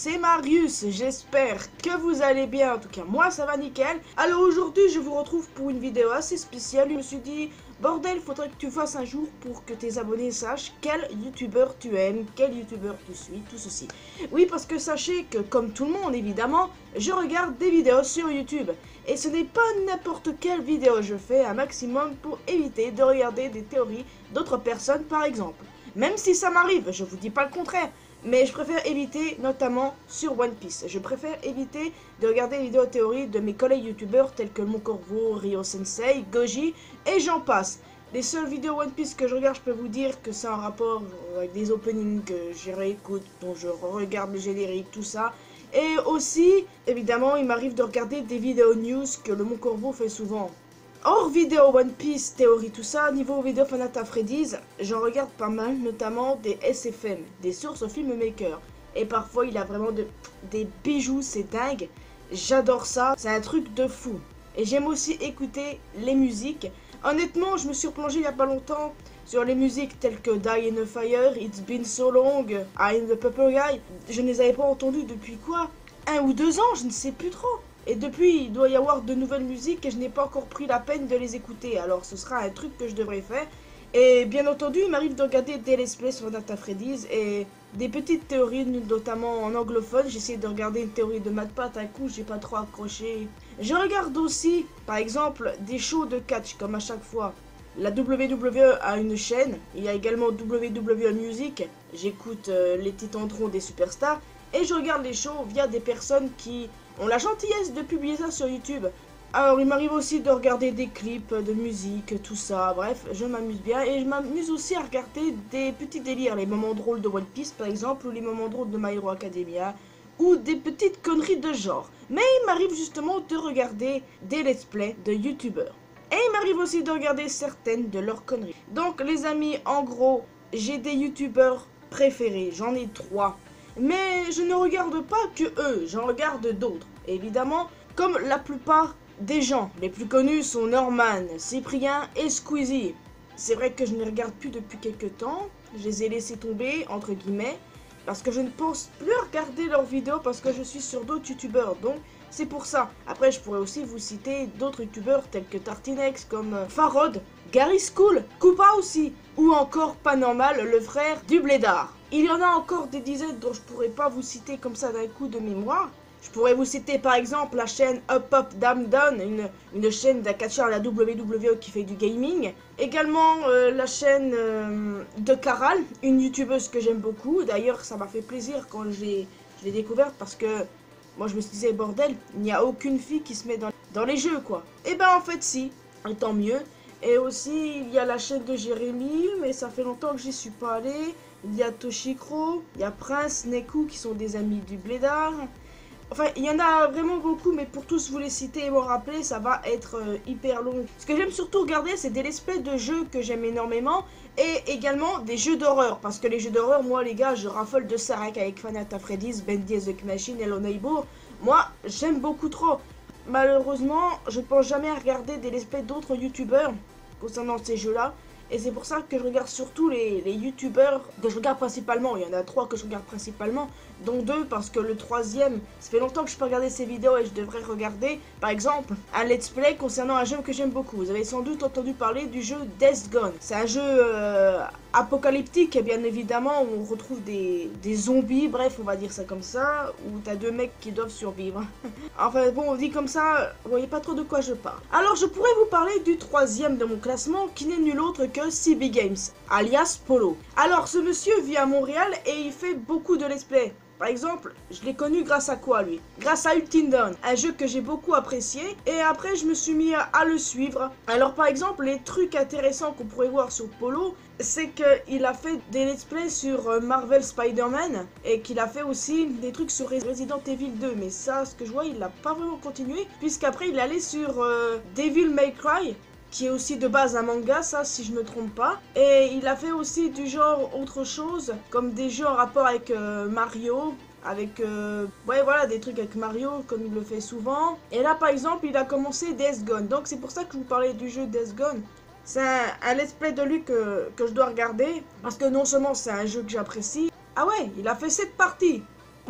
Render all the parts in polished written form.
c'est Marius, j'espère que vous allez bien, en tout cas moi ça va nickel. Alors aujourd'hui je vous retrouve pour une vidéo assez spéciale, je me suis dit bordel faudrait que tu fasses un jour pour que tes abonnés sachent quel youtubeur tu aimes, quel youtubeur tu suis, tout ceci. Oui parce que sachez que comme tout le monde évidemment, je regarde des vidéos sur YouTube. Et ce n'est pas n'importe quelle vidéo, je fais un maximum pour éviter de regarder des théories d'autres personnes par exemple. Même si ça m'arrive, je vous dis pas le contraire. Mais je préfère éviter, notamment sur One Piece. Je préfère éviter de regarder les vidéos théories de mes collègues youtubeurs tels que Mon Corvo, Rio Sensei, Goji et j'en passe. Les seules vidéos One Piece que je regarde, je peux vous dire que c'est en rapport avec des openings que je réécoute, dont je regarde le générique, tout ça. Et aussi, évidemment, il m'arrive de regarder des vidéos news que le Mon Corvo fait souvent. Hors vidéo One Piece, théorie, tout ça, niveau vidéo Five Nights at Freddy's, j'en regarde pas mal, notamment des SFM, des sources filmmakers. Et parfois, il a vraiment des bijoux, c'est dingue. J'adore ça, c'est un truc de fou. Et j'aime aussi écouter les musiques. Honnêtement, je me suis replongé il y a pas longtemps sur les musiques telles que Die in a Fire, It's Been So Long, I Am the Purple Guy. Je ne les avais pas entendues depuis quoi 1 ou 2 ans, je ne sais plus trop. Et depuis, il doit y avoir de nouvelles musiques et je n'ai pas encore pris la peine de les écouter. Alors ce sera un truc que je devrais faire. Et bien entendu, il m'arrive de regarder des let's play sur Five Nights at Freddy's et des petites théories, notamment en anglophone. J'essaie de regarder une théorie de MatPat, un coup, j'ai pas trop accroché. Je regarde aussi, par exemple, des shows de catch, comme à chaque fois. La WWE a une chaîne, il y a également WWE Music. J'écoute les titantrons des superstars. Et je regarde les shows via des personnes qui ont la gentillesse de publier ça sur YouTube. Alors il m'arrive aussi de regarder des clips de musique, tout ça, bref, je m'amuse bien. Et je m'amuse aussi à regarder des petits délires, les moments drôles de One Piece par exemple, ou les moments drôles de My Hero Academia, ou des petites conneries de genre. Mais il m'arrive justement de regarder des let's play de youtubeurs. Et il m'arrive aussi de regarder certaines de leurs conneries. Donc les amis, en gros, j'ai des youtubeurs préférés, j'en ai 3. Mais je ne regarde pas que eux, j'en regarde d'autres. Évidemment, comme la plupart des gens, les plus connus sont Norman, Cyprien et Squeezie. C'est vrai que je ne les regarde plus depuis quelques temps, je les ai laissés tomber, entre guillemets, parce que je ne pense plus regarder leurs vidéos parce que je suis sur d'autres youtubeurs, donc c'est pour ça. Après, je pourrais aussi vous citer d'autres youtubeurs tels que Tartinex, comme Farod, Gary School, Koopa aussi, ou encore Pas Normal, le frère du Blédard. Il y en a encore des dizaines dont je pourrais pas vous citer comme ça d'un coup de mémoire. Je pourrais vous citer par exemple la chaîne Up Up Down Down, une chaîne d'un catcheur à la WWE qui fait du gaming. Également la chaîne de Caral, une youtubeuse que j'aime beaucoup. D'ailleurs ça m'a fait plaisir quand je l'ai découverte parce que moi je me disais bordel, il n'y a aucune fille qui se met dans les jeux quoi. Et ben en fait si, et tant mieux. Et aussi il y a la chaîne de Jérémy, mais ça fait longtemps que j'y suis pas allé. Il y a Toshikro, il y a Prince, Neku qui sont des amis du Blédard. Enfin, il y en a vraiment beaucoup, mais pour tous vous les citer et me rappeler, ça va être hyper long. Ce que j'aime surtout regarder, c'est des let's play de jeux que j'aime énormément, et également des jeux d'horreur. Parce que les jeux d'horreur, moi les gars, je raffole de ça avec Five Nights at Freddy's, Bendy the Machine, Hello Neighbor. Moi, j'aime beaucoup trop. Malheureusement, je ne pense jamais à regarder des let's play d'autres youtubeurs concernant ces jeux-là. Et c'est pour ça que je regarde surtout les youtubeurs que je regarde principalement. Il y en a 3 que je regarde principalement, dont 2 parce que le 3e, ça fait longtemps que je peux regarder ces vidéos et je devrais regarder, par exemple, un let's play concernant un jeu que j'aime beaucoup. Vous avez sans doute entendu parler du jeu Death Gone. C'est un jeu apocalyptique, bien évidemment, où on retrouve des zombies, bref, on va dire ça comme ça, où t'as 2 mecs qui doivent survivre. Enfin bon, on dit comme ça, vous voyez pas trop de quoi je parle. Alors je pourrais vous parler du 3e de mon classement, qui n'est nul autre que CB Games, alias Polo. Alors ce monsieur vit à Montréal et il fait beaucoup de let's play. Par exemple, je l'ai connu grâce à quoi lui? Grâce à Until Dawn, un jeu que j'ai beaucoup apprécié et après je me suis mis à le suivre. Alors par exemple, les trucs intéressants qu'on pourrait voir sur Polo, c'est qu'il a fait des let's play sur Marvel Spider-Man et qu'il a fait aussi des trucs sur Resident Evil 2. Mais ça, ce que je vois, il n'a pas vraiment continué puisqu'après il allait sur Devil May Cry, qui est aussi de base un manga, ça si je me trompe pas. Et il a fait aussi du genre autre chose, comme des jeux en rapport avec Mario, avec ouais voilà, des trucs avec Mario comme il le fait souvent. Et là par exemple il a commencé Death Gone, donc c'est pour ça que je vous parlais du jeu Death Gone. C'est un let's play de lui que je dois regarder, parce que non seulement c'est un jeu que j'apprécie. Ah ouais, il a fait 7 parties.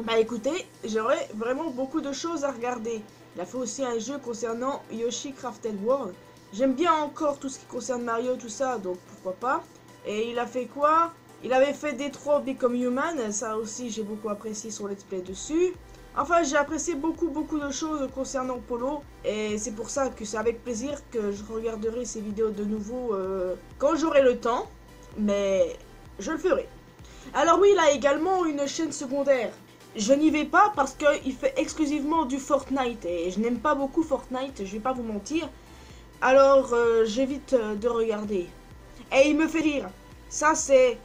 Bah écoutez, j'aurais vraiment beaucoup de choses à regarder. Il a fait aussi un jeu concernant Yoshi Crafted World. J'aime bien encore tout ce qui concerne Mario, tout ça, donc pourquoi pas. Et il a fait quoi? Il avait fait Detroit Become Human, ça aussi j'ai beaucoup apprécié son let's play dessus. Enfin, j'ai apprécié beaucoup de choses concernant Polo. Et c'est pour ça que c'est avec plaisir que je regarderai ces vidéos de nouveau quand j'aurai le temps. Mais je le ferai. Alors oui, il a également une chaîne secondaire. Je n'y vais pas parce qu'il fait exclusivement du Fortnite. Et je n'aime pas beaucoup Fortnite, je vais pas vous mentir. Alors j'évite de regarder. Et il me fait rire. Ça c'est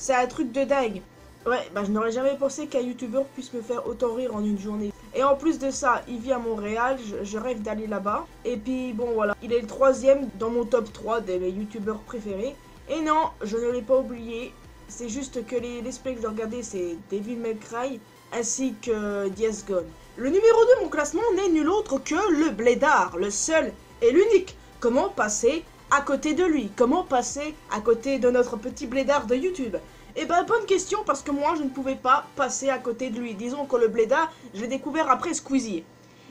un truc de dingue. Ouais, bah je n'aurais jamais pensé qu'un youtubeur puisse me faire autant rire en une journée. Et en plus de ça, il vit à Montréal, je rêve d'aller là-bas. Et puis bon voilà, il est le 3e dans mon top 3 des youtubeurs préférés. Et non, je ne l'ai pas oublié. C'est juste que les let's play que je regardais, c'est Devil May Cry ainsi que Days Gone. Le numéro 2 de mon classement n'est nul autre que le Blédard, le seul et l'unique. Comment passer à côté de lui? Comment passer à côté de notre petit Blédard de YouTube? Eh ben, bonne question, parce que moi, je ne pouvais pas passer à côté de lui. Disons que le Blédard, je l'ai découvert après Squeezie.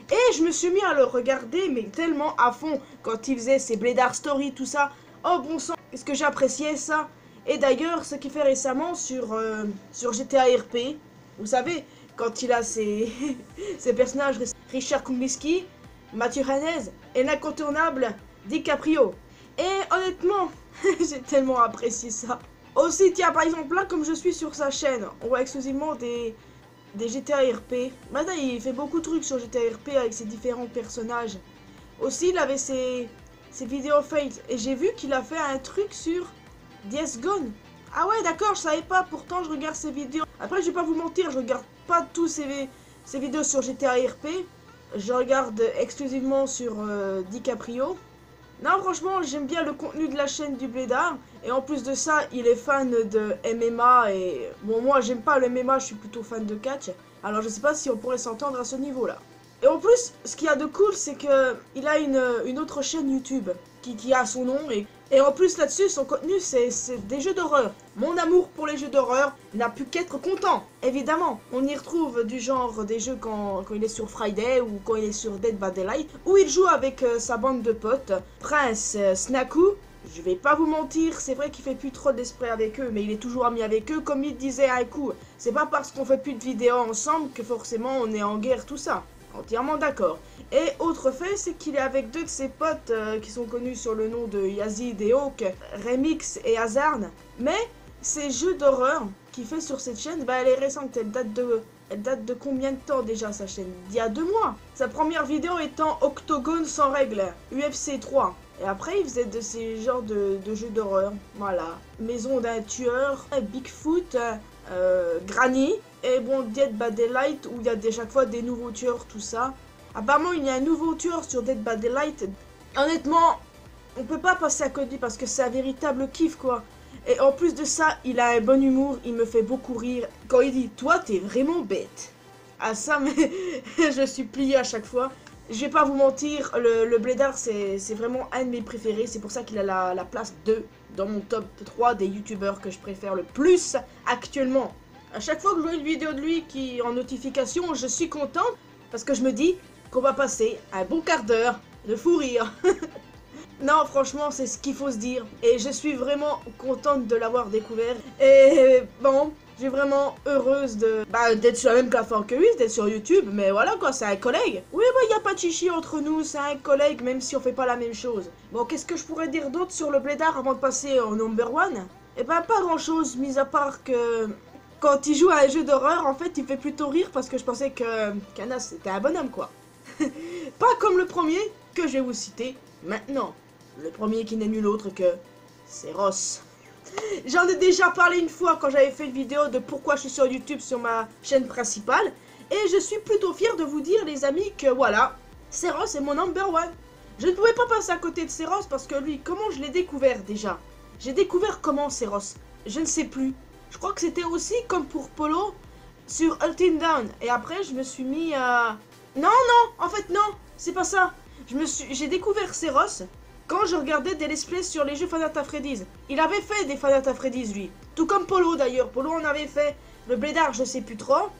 Et je me suis mis à le regarder, mais tellement à fond, quand il faisait ses Blédard Story, tout ça. Oh bon sang, est-ce que j'appréciais ça? Et d'ailleurs, ce qu'il fait récemment sur GTA RP, vous savez, quand il a ses personnages, Richard Kumbisky, Mathieu Hanez et l'incontournable DiCaprio. Et honnêtement, j'ai tellement apprécié ça. Aussi, tiens, par exemple, là, comme je suis sur sa chaîne, on voit exclusivement des GTA RP. Maintenant, il fait beaucoup de trucs sur GTA RP avec ses différents personnages. Aussi, il avait ses vidéos fails. Et j'ai vu qu'il a fait un truc sur Days Gone. Ah ouais, d'accord, je savais pas. Pourtant, je regarde ses vidéos. Après, je vais pas vous mentir, je regarde pas tous ses vidéos sur GTA RP. Je regarde exclusivement sur DiCaprio. Non, franchement, j'aime bien le contenu de la chaîne du Blédard. Et en plus de ça, il est fan de MMA. Et bon, moi, j'aime pas le MMA, je suis plutôt fan de catch. Alors, je sais pas si on pourrait s'entendre à ce niveau-là. Et en plus, ce qu'il y a de cool, c'est que il a une autre chaîne YouTube qui a son nom. Et en plus, là-dessus, son contenu, c'est des jeux d'horreur. Mon amour pour les jeux d'horreur n'a pu qu'être content. Évidemment, on y retrouve du genre des jeux quand il est sur Friday ou quand il est sur Dead by Daylight, où il joue avec sa bande de potes, Prince, Snaku. Je vais pas vous mentir, c'est vrai qu'il fait plus trop d'esprit avec eux, mais il est toujours ami avec eux. Comme il disait un coup, c'est pas parce qu'on fait plus de vidéos ensemble que forcément on est en guerre, tout ça. Entièrement d'accord. Et autre fait, c'est qu'il est avec deux de ses potes qui sont connus sur le nom de Yazid et Hawk, Remix et Hazard. Mais ces jeux d'horreur qu'il fait sur cette chaîne, bah elle est récente, elle date de combien de temps déjà sa chaîne? Il y a 2 mois. Sa première vidéo étant Octogone sans règles, UFC 3. Et après, il faisait de ces genres de jeux d'horreur. Voilà. Maison d'un tueur, Bigfoot, Granny. Et bon, Dead by Daylight, où il y a chaque fois des nouveaux tueurs, tout ça. Apparemment, il y a un nouveau tueur sur Dead by Daylight. Honnêtement, on peut pas passer à côté parce que c'est un véritable kiff, quoi. Et en plus de ça, il a un bon humour, il me fait beaucoup rire. Quand il dit « Toi, t'es vraiment bête ». Ah ça, mais je suis plié à chaque fois. Je vais pas vous mentir, le Blédard, c'est vraiment un de mes préférés. C'est pour ça qu'il a la place 2 dans mon top 3 des youtubeurs que je préfère le plus actuellement. À chaque fois que je vois une vidéo de lui qui est en notification, je suis contente parce que je me dis qu'on va passer un bon quart d'heure de fou rire. Non, franchement, c'est ce qu'il faut se dire. Et je suis vraiment contente de l'avoir découvert. Et bon, je suis vraiment heureuse d'être sur la même plateforme que lui, d'être sur YouTube. Mais voilà quoi, c'est un collègue. Oui, bah, il n'y a pas de chichi entre nous, c'est un collègue, même si on fait pas la même chose. Bon, qu'est-ce que je pourrais dire d'autre sur le Blédard avant de passer au number 1? Eh ben, pas grand-chose, mis à part que... Quand il joue à un jeu d'horreur, en fait, il fait plutôt rire parce que je pensais que Canas, c'était un bonhomme, quoi. Pas comme le premier que je vais vous citer maintenant. Le premier qui n'est nul autre que... c'est Ross. J'en ai déjà parlé une fois quand j'avais fait une vidéo de pourquoi je suis sur YouTube sur ma chaîne principale. Et je suis plutôt fier de vous dire, les amis, que voilà, Ross est mon number 1. Je ne pouvais pas passer à côté de Ross parce que lui, comment je l'ai découvert déjà? J'ai découvert comment Ross? Je ne sais plus. Je crois que c'était aussi comme pour Polo sur Hunting Down. Et après, je me suis mis à... Non, en fait, non, c'est pas ça. J'ai découvert Ross quand je regardais des let's plays sur les jeux Final Fantasy Freddy's. Il avait fait des Final Fantasy Freddy's, lui. Tout comme Polo, d'ailleurs. Polo en avait fait. Le Blédard, je sais plus trop.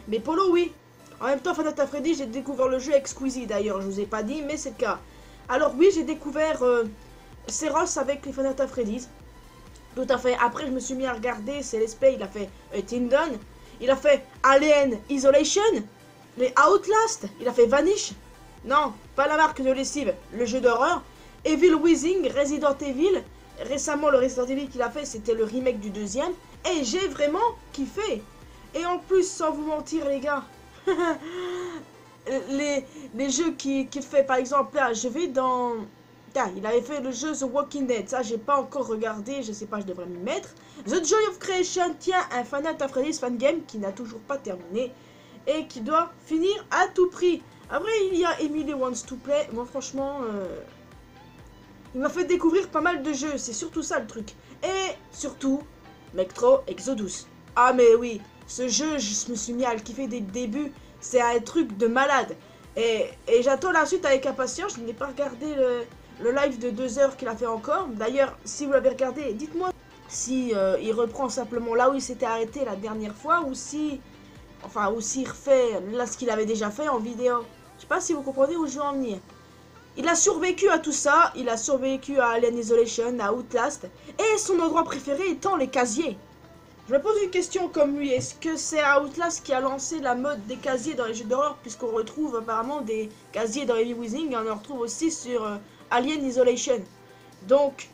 Mais Polo, oui. En même temps, Final Fantasy Freddy, j'ai découvert le jeu avec Squeezie d'ailleurs, je vous ai pas dit, mais c'est le cas. Alors oui, j'ai découvert Seros avec les Final Fantasy Freddy. Tout à fait. Après, je me suis mis à regarder ses let's play. Il a fait Tindon, il a fait Alien Isolation, les Outlast, il a fait Vanish. Non, pas la marque de lessive, le jeu d'horreur. Evil Within, Resident Evil. Récemment, le Resident Evil qu'il a fait, c'était le remake du deuxième. Et j'ai vraiment kiffé. Et en plus, sans vous mentir, les gars, les jeux qu'il fait, par exemple, là, je vais dans... Ah, il avait fait le jeu The Walking Dead, ça j'ai pas encore regardé, je sais pas, je devrais m'y mettre. The Joy of Creation tient un Final Fantasy fan game qui n'a toujours pas terminé et qui doit finir à tout prix. Après il y a Emily Wants to Play, moi franchement, il m'a fait découvrir pas mal de jeux, c'est surtout ça le truc. Et surtout, Metro Exodus. Ah mais oui, ce jeu, je me suis mis à le kiffer dès le début, c'est un truc de malade. Et j'attends la suite avec impatience, je n'ai pas regardé le live de 2 heures qu'il a fait encore. D'ailleurs, si vous l'avez regardé, dites-moi si il reprend simplement là où il s'était arrêté la dernière fois ou si... Enfin, ou s'il refait là ce qu'il avait déjà fait en vidéo. Je sais pas si vous comprenez où je veux en venir. Il a survécu à tout ça, il a survécu à Alien Isolation, à Outlast, et son endroit préféré étant les casiers. Je me pose une question comme lui, est-ce que c'est Outlast qui a lancé la mode des casiers dans les jeux d'horreur, puisqu'on retrouve apparemment des casiers dans Evil Within, et on en retrouve aussi sur Alien Isolation. Donc,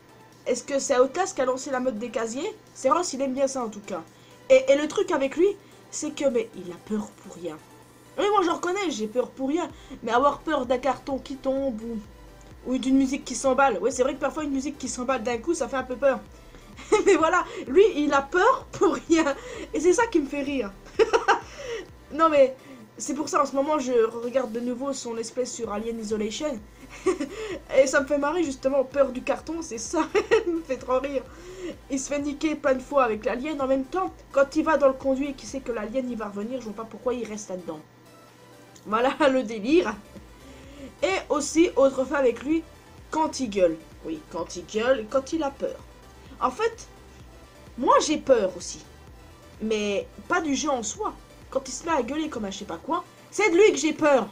est-ce que c'est Outlast qui a lancé la mode des casiers? C'est Ross, il aime bien ça en tout cas. Et le truc avec lui, c'est que mais il a peur pour rien. Oui, moi je reconnais, j'ai peur pour rien, mais avoir peur d'un carton qui tombe ou d'une musique qui s'emballe, ouais c'est vrai que parfois une musique qui s'emballe d'un coup, ça fait un peu peur. Mais voilà, lui il a peur pour rien, et c'est ça qui me fait rire. Non mais, c'est pour ça en ce moment je regarde de nouveau son espèce sur Alien Isolation, et ça me fait marrer justement, peur du carton, c'est ça, me fait trop rire. Il se fait niquer plein de fois avec l'alien en même temps, quand il va dans le conduit et qu'il sait que l'alien il va revenir, je vois pas pourquoi il reste là-dedans. Voilà le délire. Et aussi, autre fait avec lui, quand il gueule. Oui, quand il gueule, quand il a peur. En fait, moi j'ai peur aussi. Mais pas du jeu en soi. Quand il se met à gueuler comme un je sais pas quoi, c'est de lui que j'ai peur.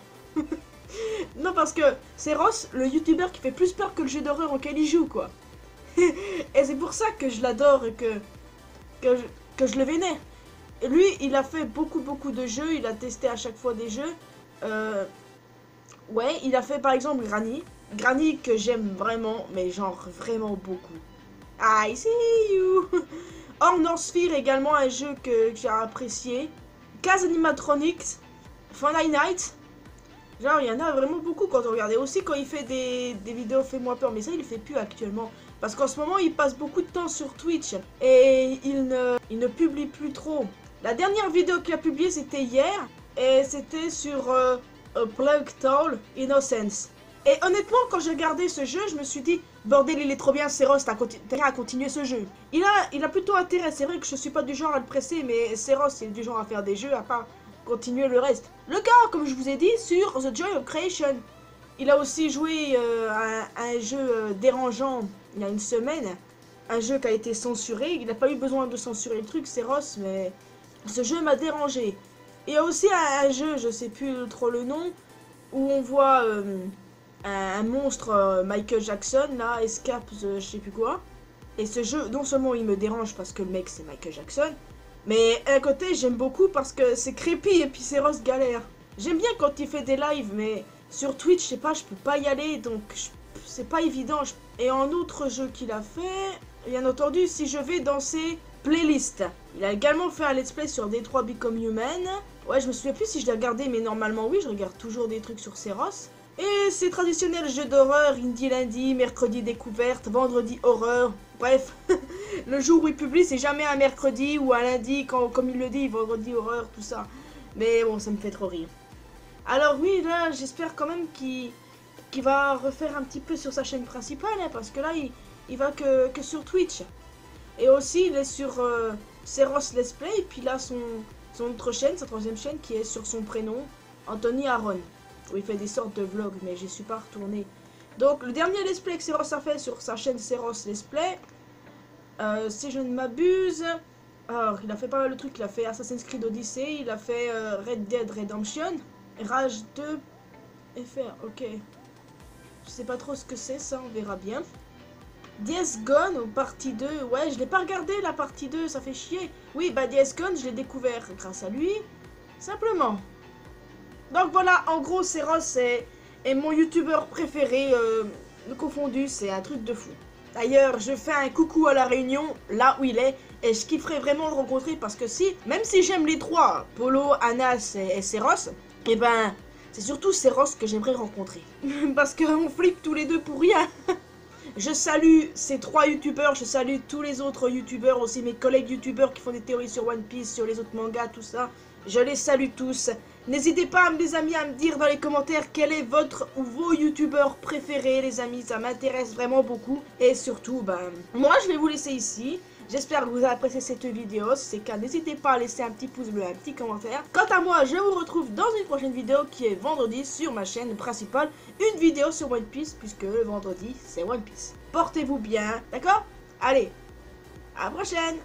Non, parce que c'est Ross, le youtubeur qui fait plus peur que le jeu d'horreur auquel il joue, quoi. Et c'est pour ça que je l'adore et que je le vénère. Et lui, il a fait beaucoup de jeux, il a testé à chaque fois des jeux. Ouais, il a fait par exemple Granny. Granny que j'aime vraiment, mais genre vraiment beaucoup. I see you. Horror Sphere également un jeu que j'ai apprécié. Case Animatronics. Funny Night. Genre il y en a vraiment beaucoup quand on regarde. Et aussi quand il fait des vidéos Fais-moi peur. Mais ça il le fait plus actuellement. Parce qu'en ce moment il passe beaucoup de temps sur Twitch. Et il ne publie plus trop. La dernière vidéo qu'il a publiée c'était hier. Et c'était sur... A Plague Tale Innocence. Et honnêtement, quand j'ai regardé ce jeu, je me suis dit, bordel, il est trop bien, Seros, t'as intérêt à continuer ce jeu. Il a plutôt intérêt, c'est vrai que je suis pas du genre à le presser, mais Seros, il est du genre à faire des jeux, à pas continuer le reste. Le gars, comme je vous ai dit, sur The Joy of Creation. Il a aussi joué à un jeu dérangeant il y a une semaine. Un jeu qui a été censuré. Il n'a pas eu besoin de censurer le truc, Seros, mais ce jeu m'a dérangé. Il y a aussi un jeu, je sais plus trop le nom, où on voit un monstre Michael Jackson, là, Escape je sais plus quoi. Et ce jeu, non seulement il me dérange parce que le mec c'est Michael Jackson, mais à côté j'aime beaucoup parce que c'est creepy et puis c'est Ross galère. J'aime bien quand il fait des lives, mais sur Twitch, je sais pas, je peux pas y aller, donc c'est pas évident. Et en autre jeu qu'il a fait, bien entendu, si je vais dans ses playlists. Il a également fait un let's play sur Detroit Become Human. Ouais, je me souviens plus si je l'ai regardé, mais normalement oui, je regarde toujours des trucs sur Seros. Et c'est traditionnel jeu d'horreur, indie lundi, mercredi découverte, vendredi horreur. Bref, le jour où il publie, c'est jamais un mercredi ou un lundi, comme il le dit, vendredi horreur, tout ça. Mais bon, ça me fait trop rire. Alors oui, là, j'espère quand même qu'il va refaire un petit peu sur sa chaîne principale, hein, parce que là, il va que sur Twitch. Et aussi, il est sur Seros Let's Play, et puis là, son autre chaîne, sa troisième chaîne, qui est sur son prénom, Anthony Aaron, où il fait des sortes de vlogs, mais j'y suis pas retourné. Donc, le dernier Let's Play que Seros a fait sur sa chaîne Seros Let's Play, si je ne m'abuse, Alors, il a fait pas mal de trucs. Il a fait Assassin's Creed Odyssey, il a fait Red Dead Redemption, Rage 2, FR, ok. Je sais pas trop ce que c'est, ça, on verra bien. DS Gone, partie 2, ouais, je l'ai pas regardé la partie 2, ça fait chier. Oui, bah DS Gone, je l'ai découvert grâce à lui, simplement. Donc voilà, en gros, Seros est mon youtubeur préféré, le confondu, c'est un truc de fou. D'ailleurs, je fais un coucou à La Réunion, là où il est, et je kifferais vraiment le rencontrer parce que même si j'aime les trois, Polo, Anas et Seros, et ben, c'est surtout Seros que j'aimerais rencontrer. Parce qu'on flippe tous les deux pour rien. Je salue ces trois youtubeurs, je salue tous les autres youtubeurs, aussi mes collègues youtubeurs qui font des théories sur One Piece, sur les autres mangas, tout ça. Je les salue tous. N'hésitez pas, les amis, à me dire dans les commentaires quel est votre ou vos youtubeurs préférés, les amis. Ça m'intéresse vraiment beaucoup. Et surtout, moi, je vais vous laisser ici. J'espère que vous avez apprécié cette vidéo. Si c'est le cas, n'hésitez pas à laisser un petit pouce bleu, un petit commentaire. Quant à moi, je vous retrouve dans une prochaine vidéo qui est vendredi sur ma chaîne principale. Une vidéo sur One Piece, puisque le vendredi, c'est One Piece. Portez-vous bien, d'accord? Allez, à la prochaine!